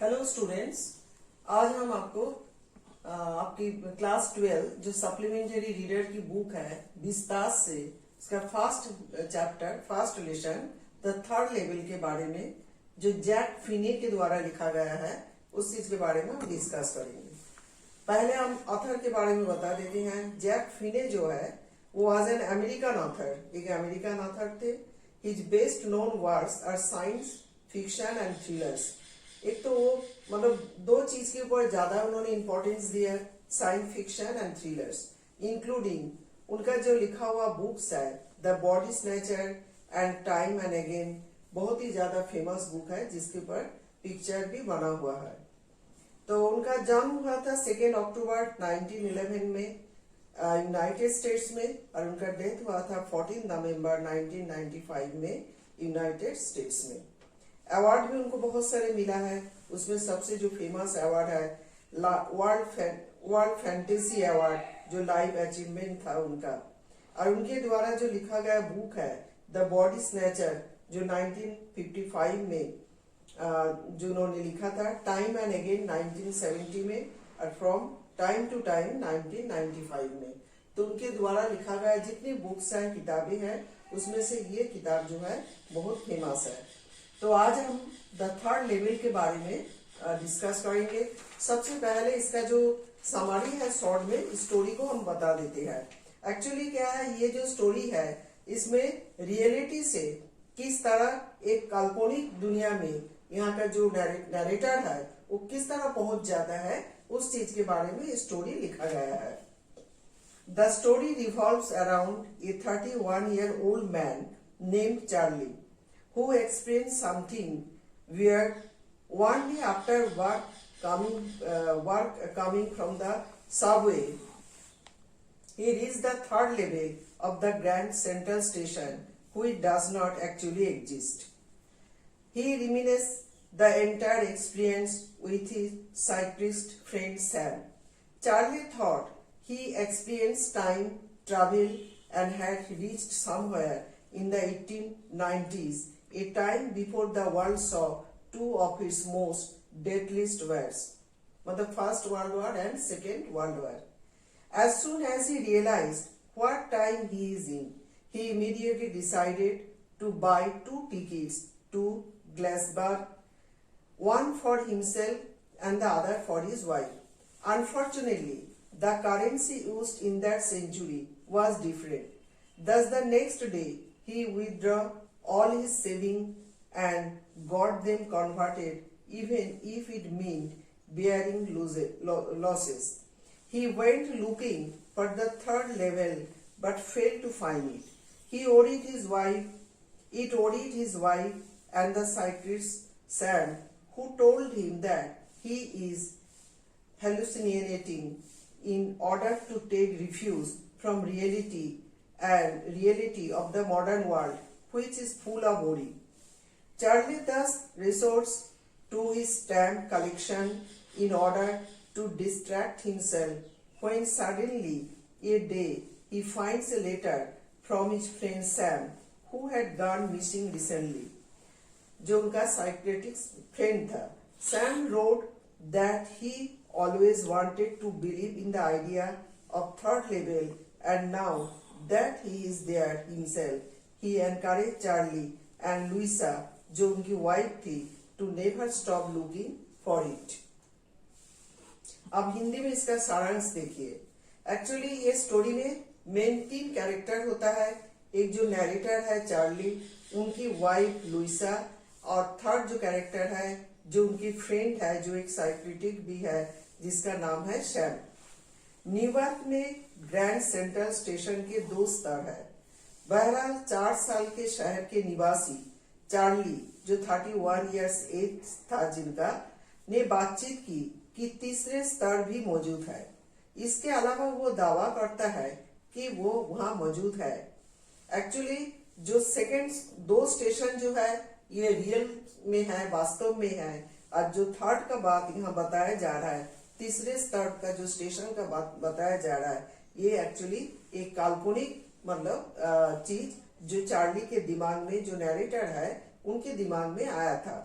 Hello students. आज हम आपको आपकी क्लास 12 जो सप्लीमेंट्री रीडर की बुक है विस्तास से इसका first chapter first lesson the third level के बारे में जो जैक फिने के द्वारा लिखा गया है उस चीज के बारे में हम डिस्कस करेंगे। पहले हम ऑथर के बारे में बता देते हैं। जैक फिने जो है वो वाज एन अमेरिकन ऑथर, एक अमेरिकन ऑथर थे। His best known works are science fiction and thrillers. एक तो वो मतलब दो चीज के ऊपर ज्यादा उन्होंने इंपॉर्टेंस दिया, science fiction and thrillers, including उनका जो लिखा हुआ बुक्स है the body snatcher and time and again, बहुत ही ज्यादा फेमस बुक है जिसके ऊपर पिक्चर भी बना हुआ है। तो उनका जन्म हुआ था 2 अक्टूबर 1911 में यूनाइटेड स्टेट्स में, और उनका डेथ हुआ था 14 नवंबर 1995 में यूनाइटेड स्टेट्स में। अवार्ड भी उनको बहुत सारे मिला है, उसमें सबसे जो फेमस अवार्ड है वर्ल्ड फैंटेसी अवार्ड जो लाइफ अचीवमेंट था उनका। और उनके द्वारा जो लिखा गया बुक है द बॉडी स्नैचर जो 1955 में जो उन्होंने लिखा था, टाइम एंड अगेन 1970 में, और फ्रॉम टाइम टू टाइम 1995 में। तो उनके द्वारा लिखा गया जितनी बुक्स हैं किताबें हैं उसमें से ये किताब जो है बहुत फेमस है। तो आज हम द थर्ड लेवल के बारे में डिस्कस करेंगे। सबसे पहले इसका जो समरी है शॉर्ट में स्टोरी को हम बता देते हैं। एक्चुअली क्या है, ये जो स्टोरी है इसमें रियलिटी से किस तरह एक काल्पनिक दुनिया में यहाँ का जो नरेटर है वो किस तरह पहुंच जाता है उस चीज के बारे में स्टोरी लिखा गया है। The story revolves around a 31-year-old man named Charlie who experienced something weird one day after work coming from the subway. He reached the third level of the Grand Central Station, which does not actually exist. He reminisces the entire experience with his cyclist friend Sam. Charlie thought he experienced time travel and had reached somewhere in the 1890s, a time before the world saw two of its most deadliest wars, the First World War and Second World War. As soon as he realized what time he is in, he immediately decided to buy 2 tickets to Glasgow, one for himself and the other for his wife. Unfortunately, the currency used in that century was different. Thus, the next day, he withdrew all his savings and got them converted, even if it meant bearing losses. He went looking for the third level but failed to find it. It worried his wife and the cyclist Sam, who told him that he is hallucinating in order to take refuge from reality of the modern world, which is full of worry. Charlie thus resorts to his stamp collection in order to distract himself when suddenly a day he finds a letter from his friend Sam, who had gone missing recently. जो उनका psychiatrist friend था, Sam wrote that he always wanted to believe in the idea of third level, and now that he is there himself, he encouraged Charlie and Louisa, जो उनकी wife थी, to never stop looking for it. अब हिंदी में इसका सारांश देखिए। Actually ये story में मेन 3 कैरेक्टर होता है। एक जो नैरेटर है चार्ली, उनकी वाइफ लुइसा, और थर्ड जो कैरेक्टर है जो उनकी फ्रेंड है जो एक साइकियाट्रिस्ट भी है जिसका नाम है शैम। न्यूयॉर्क में ग्रैंड सेंट्रल स्टेशन के 2 स्तर है। बहरहाल 4 साल के शहर के निवासी चार्ली जो 31 years एज था जिनका, ने बातचीत की कि तीसरे स्तर भी मौजूद है। इसके अलावा वो दावा करता है कि वो वहां मौजूद है। एक्चुअली जो सेकंड 2 स्टेशन जो है ये रियल में है, वास्तव में है, और जो थर्ड का बात यहाँ बताया जा रहा है, तीसरे स्तर का जो स्टेशन का बात बताया जा रहा है, ये एक्चुअली एक काल्पनिक मतलब चीज जो चार्ली के दिमाग में, जो नैरेटर है उनके दिमाग में आया था।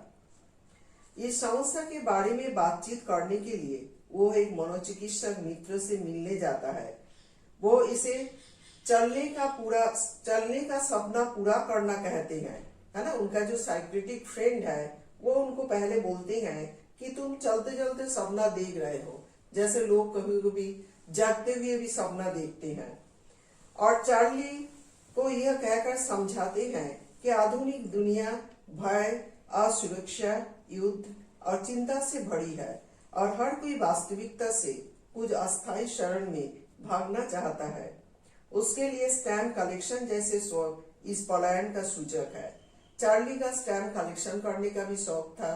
इस समस्या के बारे में बातचीत करने के लिए वो एक मनोचिकित्सक मित्र से मिलने जाता है। वो इसे चलने का सपना पूरा करना कहते हैं, है ना। उनका जो साइक्रेटिक फ्रेंड है वो उनको पहले बोलते हैं कि तुम चलते चलते सपना देख रहे हो, जैसे लोग कभी कभी जागते हुए भी सपना देखते हैं। और चार्ली को यह कहकर समझाते हैं कि आधुनिक दुनिया भय, असुरक्षा, युद्ध और चिंता से भरी है और हर कोई वास्तविकता से कुछ अस्थायी शरण में भागना चाहता है। उसके लिए स्टैम्प कलेक्शन जैसे शौक इस पलायन का सूचक है। चार्ली का स्टैम्प कलेक्शन करने का भी शौक था,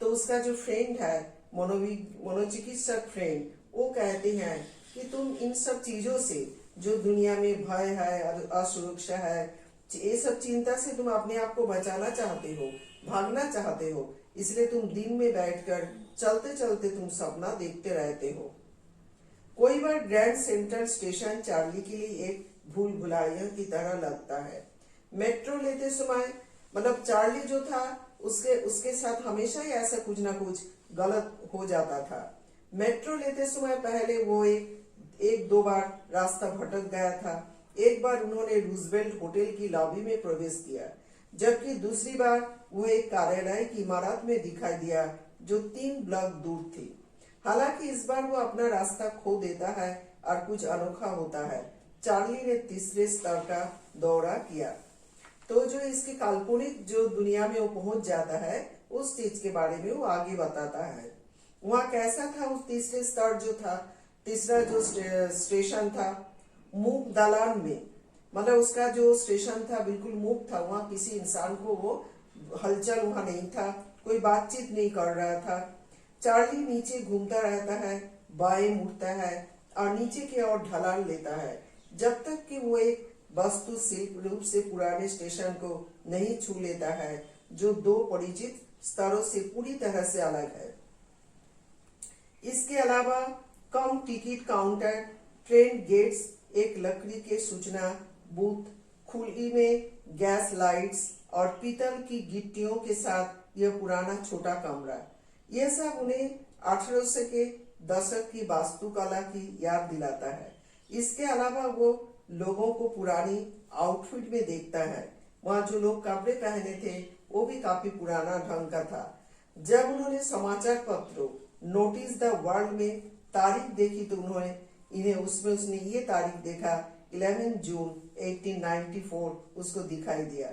तो उसका जो फ्रेंड है, मनोचिकित्सक फ्रेंड, वो कहते हैं कि तुम इन सब चीजों से, जो दुनिया में भय है, असुरक्षा है, ये सब चिंता से तुम अपने आप को बचाना चाहते हो, भागना चाहते हो, इसलिए तुम दिन में बैठकर चलते चलते तुम सपना देखते रहते हो। कोई बार ग्रैंड सेंट्रल स्टेशन चार्ली के लिए एक भूल भुलैया की तरह लगता है। मेट्रो लेते समय मतलब चार्ली जो था उसके साथ हमेशा ही ऐसा कुछ ना कुछ गलत हो जाता था। मेट्रो लेते समय पहले वो एक दो बार रास्ता भटक गया था। एक बार उन्होंने रूजवेल्ट होटल की लॉबी में प्रवेश किया, जबकि दूसरी बार वो एक कार्यालय की इमारत में दिखाई दिया जो 3 ब्लॉक दूर थी। हालांकि इस बार वो अपना रास्ता खो देता है और कुछ अनोखा होता है। चार्ली ने तीसरे स्तर का दौरा किया, तो जो इसकी काल्पनिक जो दुनिया में वो पहुंच जाता है, उस चीज के बारे में वो आगे बताता है। वहाँ कैसा था उस तीसरे स्तर जो था, तीसरा जो स्टेशन था, मूक दालान में, मतलब उसका जो स्टेशन था बिल्कुल मूक था। वहाँ किसी इंसान को वो हलचल वहाँ नहीं था, कोई बातचीत नहीं कर रहा था। चार्ली नीचे घूमता रहता है, बाएं मुड़ता है और नीचे की ओर ढलान लेता है, जब तक कि वो एक वस्तु शिल्प रूप से पुराने स्टेशन को नहीं छू लेता है, जो 2 परिचित स्तरों से पूरी तरह से अलग है। इसके अलावा कम टिकट काउंटर, ट्रेन गेट्स, एक लकड़ी के सूचना बूथ, खुली में गैस लाइट्स और पीतल की गिट्टियों के साथ यह पुराना छोटा कमरा, यह सब उन्हें 1800 के दशक की वास्तुकला की याद दिलाता है। इसके अलावा वो लोगों को पुरानी आउटफिट में देखता है। वहाँ जो लोग कपड़े पहने थे वो भी काफी पुराना ढंग का था। जब उन्होंने समाचार पत्रों नोटिस द वर्ल्ड में तारीख देखी तो उसने ये तारीख देखा 11 जून 1894 उसको दिखाई दिया।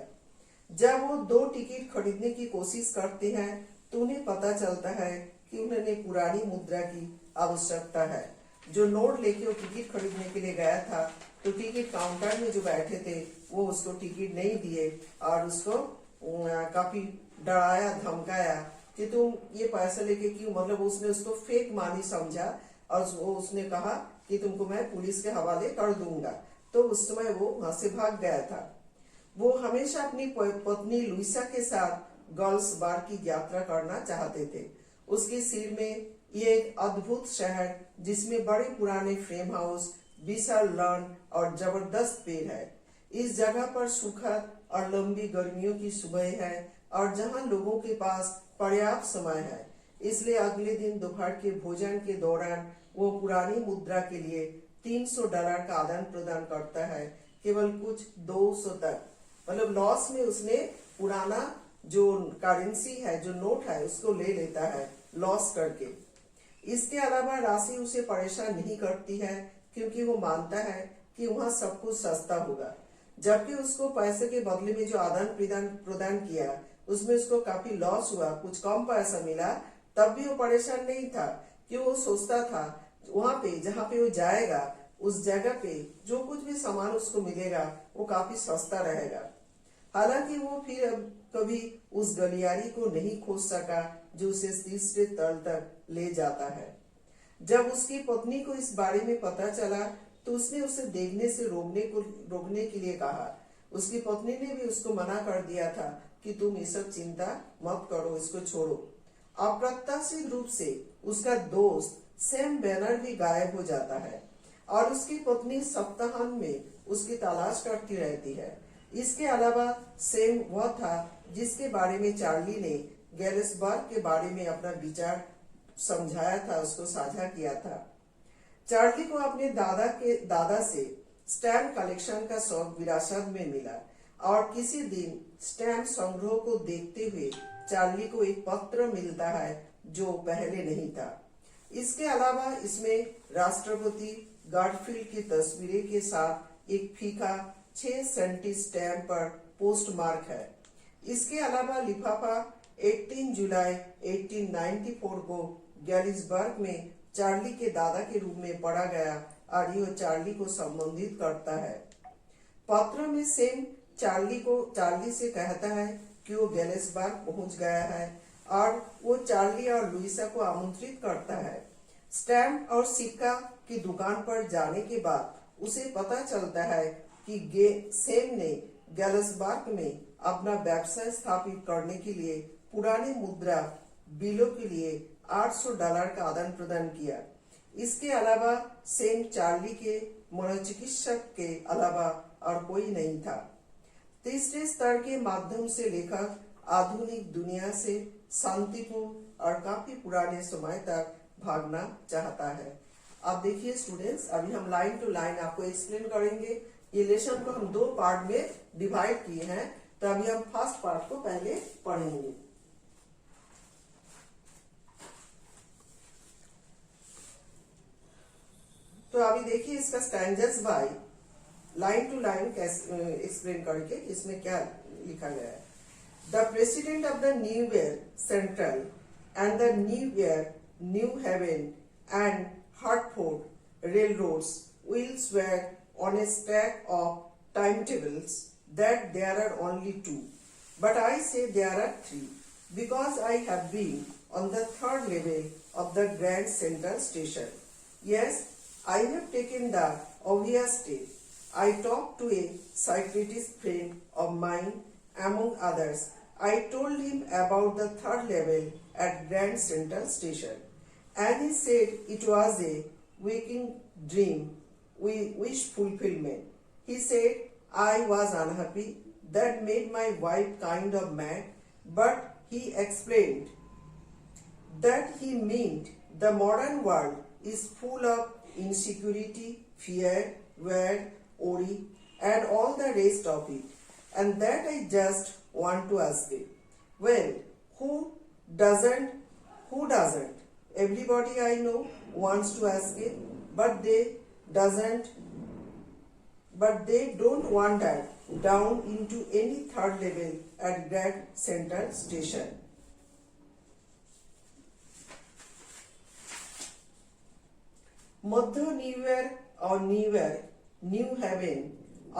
जब वो 2 टिकट खरीदने की कोशिश करते हैं तो उन्हें पता चलता है कि उन्हें पुरानी मुद्रा की आवश्यकता है। जो नोट लेके वो टिकट खरीदने के लिए गया था, तो टिकट काउंटर में जो बैठे थे वो उसको टिकट नहीं दिए और उसको काफी डराया धमकाया कि तुम ये पैसा लेके क्यों, मतलब उसने उसको फेक मानी समझा और उसने कहा कि तुमको मैं पुलिस के हवाले कर दूंगा। तो उस समय वो वहां से भाग गया था। वो हमेशा अपनी पत्नी लुइसा के साथ गर्ल्स बार की यात्रा करना चाहते थे। उसके सिर में ये एक अद्भुत शहर जिसमें बड़े पुराने फ्रेम हाउस, विशाल लॉन और जबरदस्त पेड़ है। इस जगह पर सुखद और लंबी गर्मियों की सुबह है और जहां लोगों के पास पर्याप्त समय है, इसलिए अगले दिन दोपहर के भोजन के दौरान वो पुरानी मुद्रा के लिए $300 का आदान प्रदान करता है, केवल कुछ 200 तक। मतलब लॉस में उसने पुराना जो करेंसी है, जो नोट है, उसको ले लेता है लॉस करके। इसके अलावा राशि उसे परेशान नहीं करती है क्योंकि वो मानता है कि वहाँ सब कुछ सस्ता होगा। जबकि उसको पैसे के बदले में जो आदान प्रदान किया उसमें उसको काफी लॉस हुआ, कुछ कम पैसा मिला, तब भी वो परेशान नहीं था कि वो सोचता था वहां पे जहाँ पे वो जाएगा उस जगह पे जो कुछ भी सामान उसको मिलेगा वो काफी सस्ता रहेगा। हालांकि वो फिर अब कभी उस गलियारी को नहीं खोज सका जो उसे तीसरे तल तक ले जाता है। जब उसकी पत्नी को इस बारे में पता चला तो उसने उसे देखने से रोकने के लिए कहा। उसकी पत्नी ने भी उसको मना कर दिया था कि तुम ये सब चिंता मत करो, इसको छोड़ो। अप्रत्याशित रूप से उसका दोस्त सैम बैनर भी गायब हो जाता है और उसकी पत्नी सप्ताहांत में उसकी तलाश करती रहती है। इसके अलावा सैम वह था जिसके बारे में चार्ली ने गैलिसबर्ग के बारे में अपना विचार समझाया था, उसको साझा किया था। चार्ली को अपने दादा से स्टैम्प कलेक्शन का शौक विरासत में मिला और किसी दिन स्टैम्प संग्रह को देखते हुए चार्ली को एक पत्र मिलता है जो पहले नहीं था। इसके अलावा इसमें राष्ट्रपति गारफील्ड की तस्वीरें के साथ एक फीका 6 सेंटी स्टैम्प पर पोस्ट मार्क है। इसके अलावा लिफाफा 18 जुलाई 1894 को गैलिसबर्ग में चार्ली के दादा के रूप में पढ़ा गया और यह चार्ली को संबोधित करता है। पत्र में सेम चार्ली से कहता है कि वो गैलिसबर्ग पहुंच गया है और वो चार्ली और लुइसा को आमंत्रित करता है। स्टैम्प और सिक्का की दुकान पर जाने के बाद उसे पता चलता है कि सेम ने गैलिसबर्ग में अपना व्यवसाय स्थापित करने के लिए पुराने मुद्रा बिलों के लिए $800 का आदान प्रदान किया। इसके अलावा सेम चार्ली के मनोचिकित्सक के अलावा और कोई नहीं था। तीसरे स्तर के माध्यम से लेखक आधुनिक दुनिया से शांतिपूर्ण और काफी पुराने समय तक भागना चाहता है। अब देखिए स्टूडेंट्स, अभी हम लाइन टू लाइन आपको एक्सप्लेन करेंगे। ये लेसन को हम 2 पार्ट में डिवाइड किए हैं, तो अभी हम फर्स्ट पार्ट को पहले पढ़ेंगे। तो अभी देखिए इसका stanzas by line to line explain करके इसमें क्या लिखा गया है। The president of the New York Central and the New York New Haven and Hartford railroads will swear on a stack of timetables that there are only 2, but I say there are 3, because I have been on the 3rd level of the Grand Central Station. Yes, I have taken the obvious step. I talked to a psychiatrist friend of mine, among others. I told him about the 3rd level at Grand Central Station, and he said it was a waking dream. We wish fulfillment. He said I was unhappy. That made my wife kind of mad, but he explained that he meant the modern world is full of insecurity, fear, worry, worry, and all the rest of it, and that I just want to ask it. Well, who doesn't? Who doesn't? Everybody I know wants to ask it, but they don't wander down into any 3rd level at Grand Central Station. Madhya New York और new haven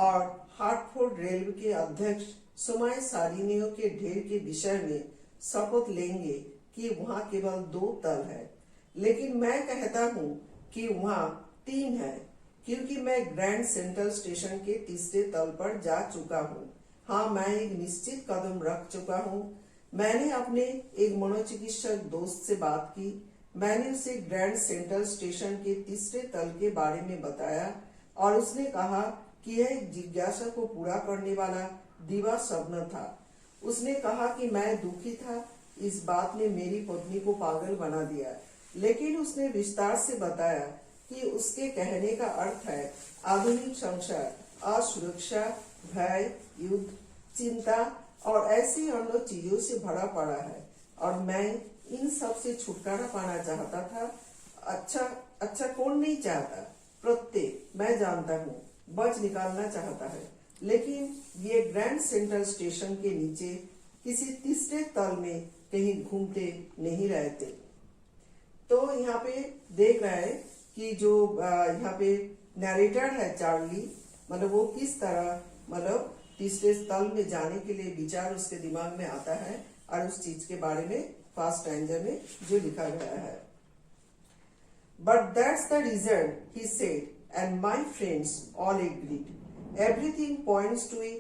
और Hartford railway के अध्यक्ष समय सारिणियों के ढेर के विषय में शपथ लेंगे कि वहां केवल 2 तल है, लेकिन मैं कहता हूं कि वहां 3 है, क्योंकि मैं ग्रैंड सेंट्रल स्टेशन के तीसरे तल पर जा चुका हूँ। हाँ, मैं एक निश्चित कदम रख चुका हूँ। मैंने अपने एक मनोचिकित्सक दोस्त से बात की। मैंने उसे ग्रैंड सेंट्रल स्टेशन के तीसरे तल के बारे में बताया और उसने कहा कि यह एक जिज्ञासा को पूरा करने वाला दिवा स्वप्न था। उसने कहा कि मैं दुखी था, इस बात ने मेरी पत्नी को पागल बना दिया, लेकिन उसने विस्तार से बताया कि उसके कहने का अर्थ है आधुनिक संसार असुरक्षा, भय, युद्ध, चिंता और ऐसी अन्य चीजों से भरा पड़ा है और मैं इन सब से छुटकारा पाना चाहता था। अच्छा कौन नहीं चाहता? प्रत्येक, मैं जानता हूँ, बच निकालना चाहता है, लेकिन ये ग्रैंड सेंट्रल स्टेशन के नीचे किसी तीसरे तल में कहीं घूमते नहीं रहते। तो यहाँ पे देख रहा है कि जो यहाँ पे नैरेटर है चार्ली, मतलब वो किस तरह मतलब तीसरे तल में जाने के लिए विचार उसके दिमाग में आता है और उस चीज के बारे में फर्स्ट स्टैंजा में जो लिखा गया है। But that's the reason, he said, and my friends all agreed. Everything points to it.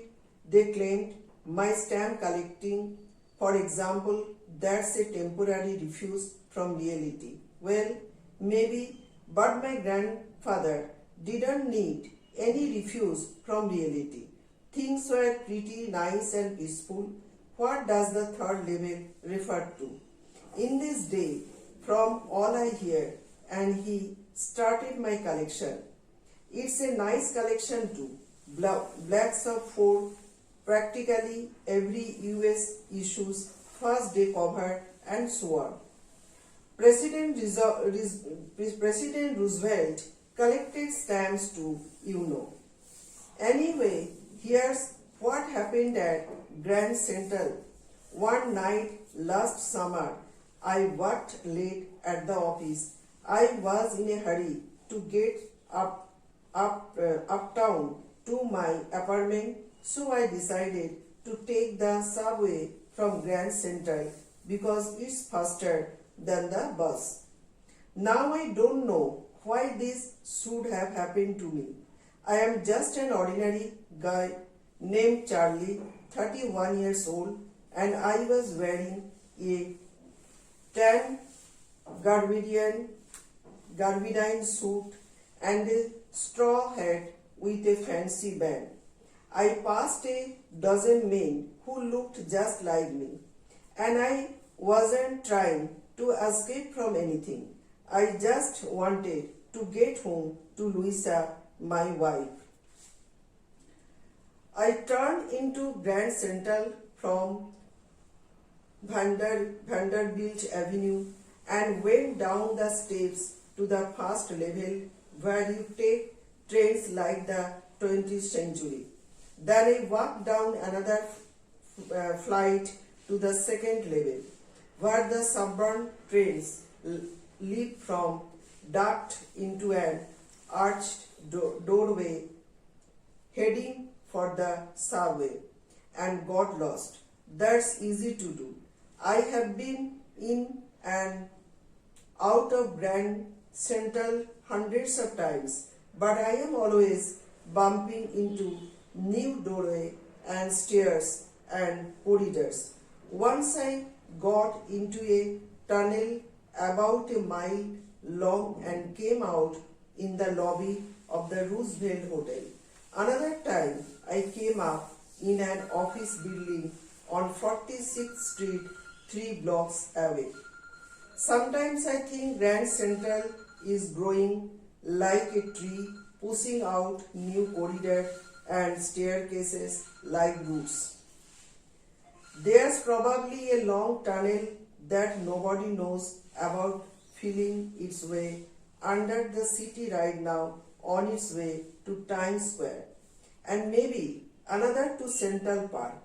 They claimed my stamp collecting, for example, that's a temporary refuge from reality. Well, maybe, but my grandfather didn't need any refuge from reality. Things were pretty nice and peaceful what does the third level refer to? In this day, from all I hear, and he started my collection. It's a nice collection too. Blacks of 4, practically every US issues, first day cover, and so on. President Roosevelt collected stamps too, you know. Anyway, here's what happened at Grand Central. One night last summer, I worked late at the office. I was in a hurry to get uptown to my apartment, so I decided to take the subway from Grand Central because it's faster than the bus. Now I don't know why this should have happened to me. I am just an ordinary guy named Charlie, 31 years old, and I was wearing a tan Garbidine suit and a straw hat with a fancy band. I passed a dozen men who looked just like me, and I wasn't trying to escape from anything. I just wanted to get home to Louisa, my wife. I turned into Grand Central from Vanderbilt Avenue and went down the steps to the first level where you take trains like the 20th century. Then I walked down another flight to the second level where the suburban trains leap from duct into an arched doorway heading for the subway and got lost. That's easy to do. I have been in and out of Grand Central hundreds of times, but I am always bumping into new doorway and stairs and corridors. Once I got into a tunnel about a mile long and came out in the lobby of the Roosevelt Hotel. Another time I came up in an office building on 46th Street, 3 blocks away. Sometimes I think Grand Central is growing like a tree, pushing out new corridors and staircases like roots. There's probably a long tunnel that nobody knows about feeling its way under the city right now on its way to Times Square, and maybe another to Central Park,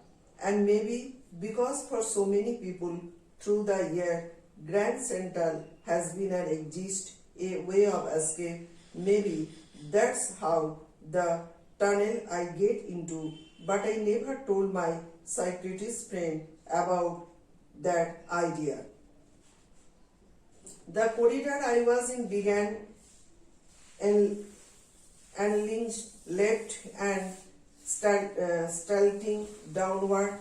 and maybe because for so many people through the year Grand Central has been an exist, a way of escape, maybe that's how the tunnel I get into, but I never told my psychiatrist friend about that idea. The corridor I was in began and linched left and slanting downward,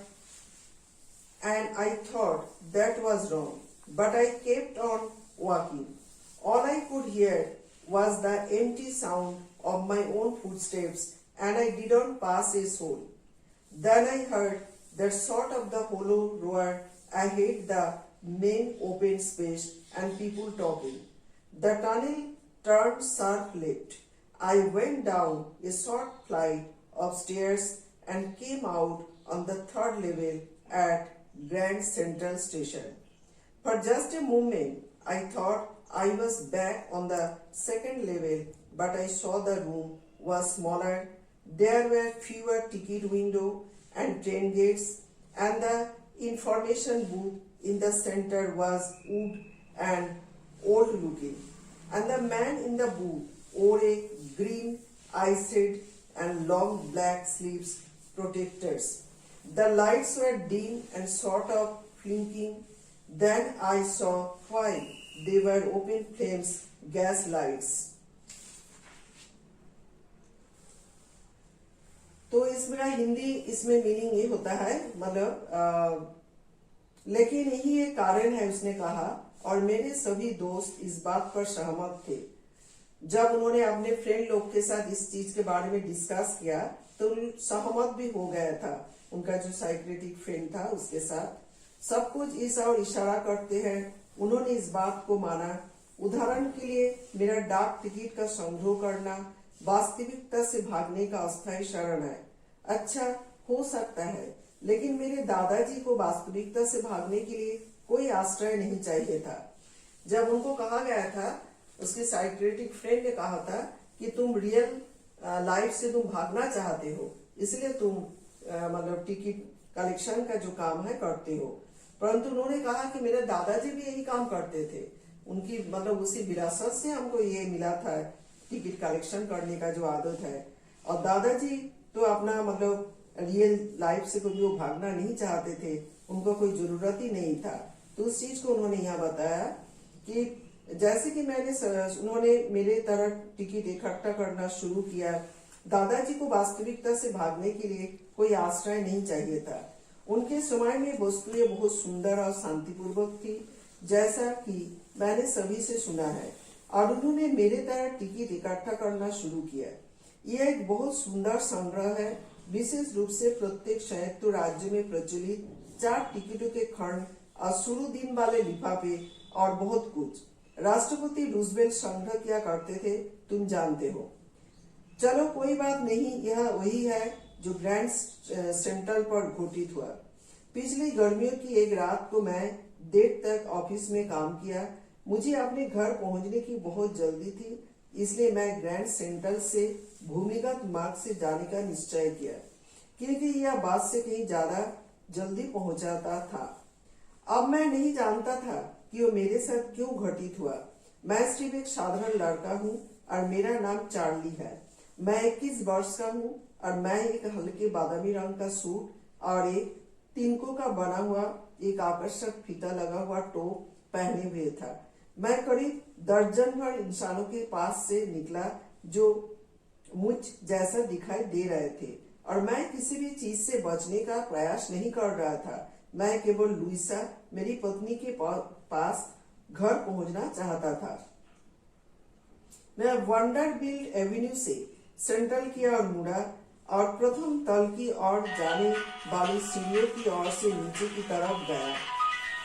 and I thought that was wrong, but I kept on walking. All I could hear was the empty sound of my own footsteps, and I didn't pass a soul. Then I heard that sort of the hollow roar ahead, the main open space, and people talking. The tunnel turned sharp left. I went down a short flight of stairs and came out on the third level at Grand Central Station. For just a moment, I thought I was back on the second level, but I saw the room was smaller. There were fewer ticket windows and train gates, and the information booth in the center was wood and old looking. And the man in the booth wore a green iced and long black sleeves protectors. The lights were dim and sort of blinking. Then I saw why they were open flames gas lights. तो इसमें हिंदी इसमें meaning ये होता है, मतलब लेकिन यही एक कारण है उसने कहा, और मेरे सभी दोस्त इस बात पर सहमत थे। जब उन्होंने अपने फ्रेंड लोग के साथ इस चीज के बारे में डिस्कस किया तो सहमत भी हो गया था। उनका जो साइक्रेटिक फ्रेंड था उसके साथ सब कुछ इस और इशारा करते हैं उन्होंने इस बात को माना। उदाहरण के लिए मेरा डाक टिकट का संग्रह करना वास्तविकता से भागने का अस्थायी शरण है। अच्छा हो सकता है, लेकिन मेरे दादाजी को वास्तविकता से भागने के लिए कोई आश्रय नहीं चाहिए था। जब उनको कहा गया था, उसके साइक्रेटिक फ्रेंड ने कहा था कि तुम रियल लाइफ से तुम भागना चाहते हो, इसलिए तुम मतलब टिकट कलेक्शन का जो काम है करते हो। परंतु उन्होंने कहा कि मेरे दादाजी भी यही काम करते थे, उनकी मतलब उसी विरासत से हमको ये मिला था टिकट कलेक्शन करने का जो आदत है। और दादाजी तो अपना मतलब रियल लाइफ से कभी वो भागना नहीं चाहते थे, उनको कोई जरूरत ही नहीं था। तो उस चीज को उन्होंने यहाँ बताया कि जैसे कि उन्होंने मेरे तरह टिकट इकट्ठा करना शुरू किया। दादाजी को वास्तविकता से भागने के लिए कोई आश्रय नहीं चाहिए था। उनके समय में वस्तुएं बहुत सुंदर और शांतिपूर्वक थी, जैसा कि मैंने सभी से सुना है, और उन्होंने मेरे तरह टिकट इकट्ठा करना शुरू किया। यह एक बहुत सुंदर संग्रह है, विशेष रूप से प्रत्येक संयुक्त राज्य में प्रचलित 4 टिकटों के खंड और शुरू दिन वाले लिफाफे और बहुत कुछ। राष्ट्रपति रूजवेल्ट संग्रह क्या करते थे तुम जानते हो। चलो कोई बात नहीं, यह वही है जो ग्रैंड सेंट्रल पर घटित हुआ। पिछली गर्मियों की एक रात को मैं देर तक ऑफिस में काम किया। मुझे अपने घर पहुंचने की बहुत जल्दी थी, इसलिए मैं ग्रैंड सेंट्रल से भूमिगत मार्ग से जाने का निश्चय किया, क्योंकि यह बस से कहीं ज्यादा जल्दी पहुंचाता था। अब मैं नहीं जानता था कि वो मेरे साथ क्यों घटित हुआ। मैं सिर्फ एक साधारण लड़का हूँ और मेरा नाम चार्ली है। मैं 21 वर्ष का हूँ और मैं एक हल्के बादामी रंग का सूट और एक तिनकों का बना हुआ एक आकर्षक फीता लगा हुआ टोप पहने हुए था। मैं करीब दर्जन भर इंसानों के पास से निकला जो मुझ जैसा दिखाई दे रहे थे, और मैं किसी भी चीज से बचने का प्रयास नहीं कर रहा था। मैं केवल लुइसा मेरी पत्नी के पास घर पहुंचना चाहता था। मैं वंडरबिल्ट एवेन्यू से सेंट्रल की ओर मुड़ा और प्रथम तल की ओर जाने वाली सीढ़ियों की ओर से नीचे की तरफ गया,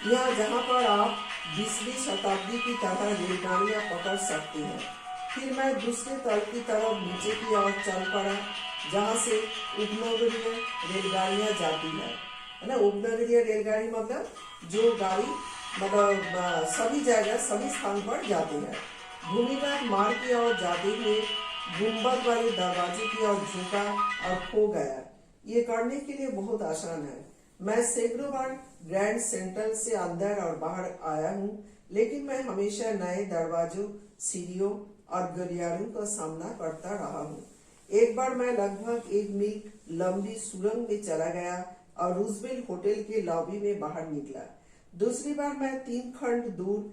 यहाँ जहाँ पर आप 20वीं शताब्दी की तरह रेलगाड़ियाँ पकड़ सकते हैं। फिर मैं दूसरे तल की तरफ नीचे की ओर चल पड़ा, जहाँ से उपनगरीय रेलगाड़ियाँ जाती है ना। उपनगरीय रेलगाड़ी मतलब जो गाड़ी मतलब सभी जगह सभी स्थान पर जाती है। भूमिगत मार्ग की ओर जाते हुए गुंबद वाले दरवाजे की ओर झुका और खो गया। ये करने के लिए बहुत आसान है। मैं सैकड़ों बार ग्रैंड सेंट्रल से अंदर और बाहर आया हूँ, लेकिन मैं हमेशा नए दरवाजों, सीढ़ियों और गलियारों का सामना करता रहा हूँ। एक बार मैं लगभग 1 मील लंबी सुरंग में चला गया और रूजवेल्ट होटल के लॉबी में बाहर निकला। दूसरी बार मैं 3 खंड दूर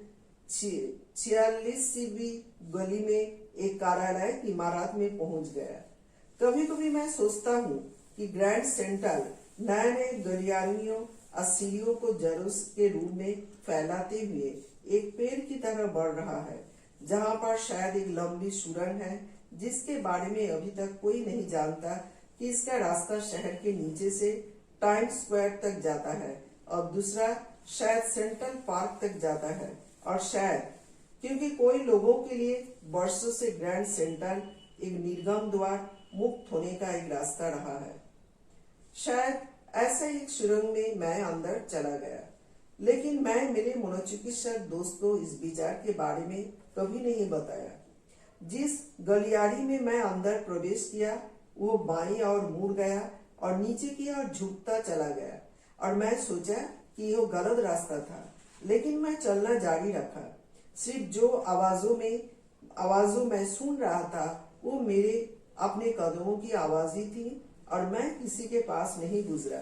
46वीं गली में एक कार्यालय की इमारत में पहुंच गया। कभी कभी मैं सोचता हूँ कि ग्रैंड सेंट्रल नए नए गलियारियों और सीढ़ियों को जड़ों के रूप में फैलाते हुए एक पेड़ की तरह बढ़ रहा है, जहाँ पर शायद एक लंबी सुरंग है जिसके बारे में अभी तक कोई नहीं जानता कि इसका रास्ता शहर के नीचे से टाइम्स स्क्वायर तक जाता है और दूसरा शायद सेंट्रल पार्क तक जाता है, और शायद क्योंकि कोई लोगों के लिए वर्षों से ग्रैंड सेंट्रल एक निर्गम द्वार मुक्त होने का एक रास्ता रहा है। शायद ऐसे एक सुरंग में मैं अंदर चला गया, लेकिन मैं मेरे मनोचिकित्सक दोस्त को इस विचार के बारे में कभी नहीं बताया। जिस गलियारी में मैं अंदर प्रवेश किया वो बाईं ओर मुड़ गया और नीचे की ओर झुकता चला गया, और मैं सोचा कि यह गलत रास्ता था, लेकिन मैं चलना जारी रखा। सिर्फ जो आवाजों में सुन रहा था वो मेरे अपने कदमों की आवाज ही थी, और मैं किसी के पास नहीं गुजरा।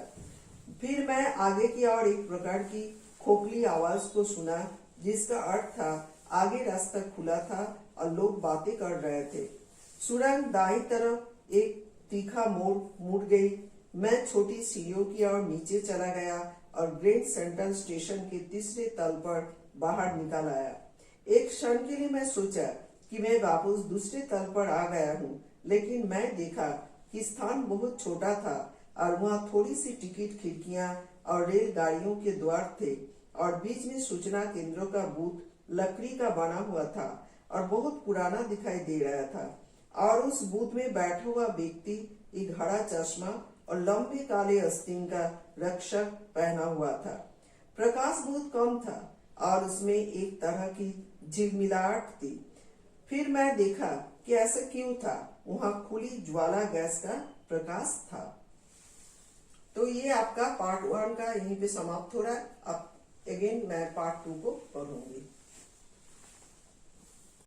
फिर मैं आगे की ओर एक प्रकार की खोखली आवाज को सुना, जिसका अर्थ था आगे रास्ता खुला था और लोग बातें कर रहे थे। सुरंग दाईं तरफ एक तीखा मोड़ मुड़ गई। मैं छोटी सीढ़ियों की ओर नीचे चला गया और ग्रैंड सेंट्रल स्टेशन के तीसरे तल पर बाहर निकल आया। एक क्षण के लिए मैं सोचा कि मैं वापस दूसरे तल पर आ गया हूँ, लेकिन मैं देखा कि स्थान बहुत छोटा था और वहाँ थोड़ी सी टिकट खिड़कियां और रेलगाड़ियों के द्वार थे और बीच में सूचना केंद्रों का बूथ लकड़ी का बना हुआ था और बहुत पुराना दिखाई दे रहा था। और उस बूथ में बैठा हुआ व्यक्ति एक घड़ा चश्मा और लंबे काले आस्तीन का रक्षक पहना हुआ था। प्रकाश बहुत कम था और उसमें एक तरह की झिलमिलाहट थी। फिर मैं देखा कि ऐसा क्यों था, वहां खुली ज्वाला गैस का प्रकाश था। तो ये आपका पार्ट 1 का यहीं पे समाप्त हो रहा है। अब अगेन मैं पार्ट 2 को पढ़ूंगी।